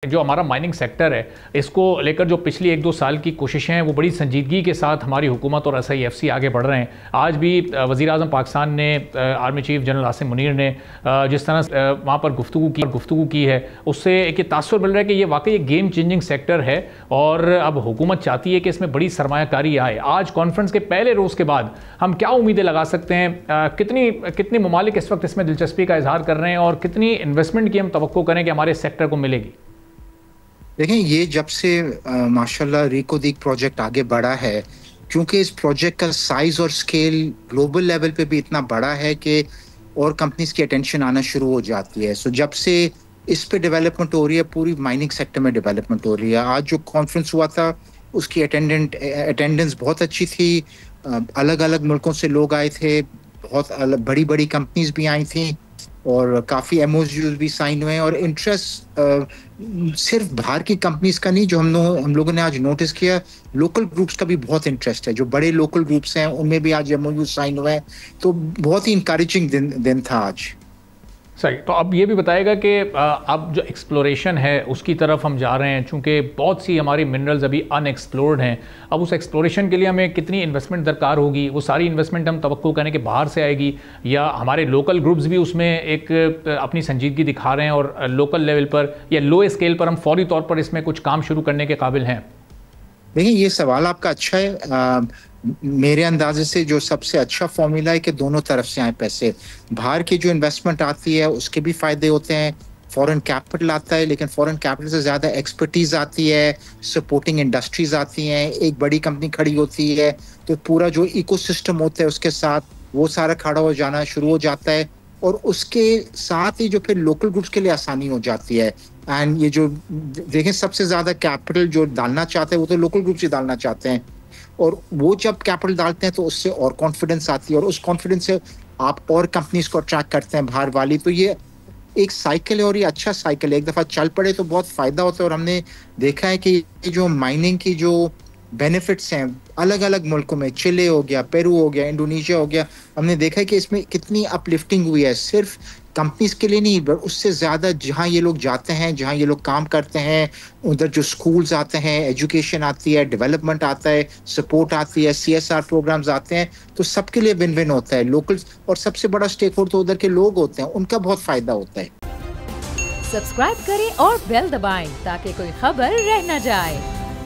जो हमारा mining sector है, इसको लेकर जो पिछली 1-2 साल की कोशिशें हैं वो बड़ी संजीदगी के साथ हमारी हुकूमत और SIFC आगे बढ़ रहे हैं। आज भी वज़ीर-ए-आज़म पाकिस्तान ने army chief general Asim Munir ने जिस तरह वहाँ पर गुफ्तगू की है, उससे एक तासुर मिल रहा है कि ये वाकई एक गेम चेंजिंग सेक्टर है और अब हुकूमत चाहती है कि इसमें बड़ी सरमायाकारी आए। आज कॉन्फ्रेंस के पहले रोज़ के बाद हम क्या उम्मीदें लगा सकते हैं? कितनी ममालिक इस वक्त इसमें दिलचस्पी का इजहार कर रहे हैं और कितनी इन्वेस्टमेंट की हम तवक्को करें कि हमारे सेक्टर को मिलेगी? देखें, ये जब से माशाल्लाह रिकोदिक प्रोजेक्ट आगे बढ़ा है, क्योंकि इस प्रोजेक्ट का साइज और स्केल ग्लोबल लेवल पे भी इतना बड़ा है कि और कंपनीज की अटेंशन आना शुरू हो जाती है। सो जब से इस पे डेवलपमेंट हो रही है, पूरी माइनिंग सेक्टर में डेवलपमेंट हो रही है। आज जो कॉन्फ्रेंस हुआ था उसकी अटेंडेंस बहुत अच्छी थी। अलग अलग मुल्कों से लोग आए थे, बहुत बड़ी बड़ी कंपनीज भी आई थी और काफ़ी MOUs भी साइन हुए हैं। और इंटरेस्ट सिर्फ बाहर की कंपनीज का नहीं, जो हम लोगों ने आज नोटिस किया, लोकल ग्रुप्स का भी बहुत इंटरेस्ट है। जो बड़े लोकल ग्रुप्स हैं उनमें भी आज MOUs साइन हुए हैं। तो बहुत ही इंकरेजिंग दिन था आज। सही। तो अब ये भी बताएगा कि अब जो एक्सप्लोरेशन है उसकी तरफ हम जा रहे हैं, चूँकि बहुत सी हमारी मिनरल्स अभी अनएक्सप्लोर्ड हैं। अब उस एक्सप्लोरेशन के लिए हमें कितनी इन्वेस्टमेंट दरकार होगी? वो सारी इन्वेस्टमेंट हम तवक्को करें कि बाहर से आएगी, या हमारे लोकल ग्रुप्स भी उसमें एक अपनी संजीदगी दिखा रहे हैं और लोकल लेवल पर या लो स्केल पर हम फौरी तौर पर इसमें कुछ काम शुरू करने के काबिल हैं? देखिए, ये सवाल आपका अच्छा है। मेरे अंदाजे से जो सबसे अच्छा फॉर्मूला है कि दोनों तरफ से आए पैसे। बाहर की जो इन्वेस्टमेंट आती है उसके भी फायदे होते हैं, फॉरेन कैपिटल आता है, लेकिन फॉरेन कैपिटल से ज़्यादा एक्सपर्टीज आती है, सपोर्टिंग इंडस्ट्रीज आती हैं। एक बड़ी कंपनी खड़ी होती है तो पूरा जो इकोसिस्टम होता है उसके साथ वो सारा खड़ा हो जाना शुरू हो जाता है, और उसके साथ ही जो फिर लोकल ग्रुप्स के लिए आसानी हो जाती है। एंड ये जो देखें, सबसे ज़्यादा कैपिटल जो डालना चाहते हैं वो तो लोकल ग्रुप्स ही डालना चाहते हैं, और वो जब कैपिटल डालते हैं तो उससे और कॉन्फिडेंस आती है, और उस कॉन्फिडेंस से आप और कंपनीज को अट्रैक्ट करते हैं बाहर वाली। तो ये एक साइकिल है और ये अच्छा साइकिल है। एक दफ़ा चल पड़े तो बहुत फ़ायदा होता है। और हमने देखा है कि ये जो माइनिंग की जो बेनिफिट्स हैं अलग अलग मुल्कों में, चिले हो गया, पेरू हो गया, इंडोनेशिया हो गया, हमने देखा है कि इसमें कितनी अपलिफ्टिंग हुई है, सिर्फ कंपनीज के लिए नहीं, बट उससे ज़्यादा जहाँ ये लोग जाते हैं, जहाँ ये लोग काम करते हैं, उधर जो स्कूल्स आते हैं, एजुकेशन आती है, डेवलपमेंट आता है, सपोर्ट आती है, CSR प्रोग्राम्स आते हैं, तो सबके लिए विन विन होता है। लोकल और सबसे बड़ा स्टेक होल्डर तो उधर के लोग होते हैं, उनका बहुत फ़ायदा होता है। सब्सक्राइब करें और बेल दबाएं ताकि कोई खबर रह न जाए।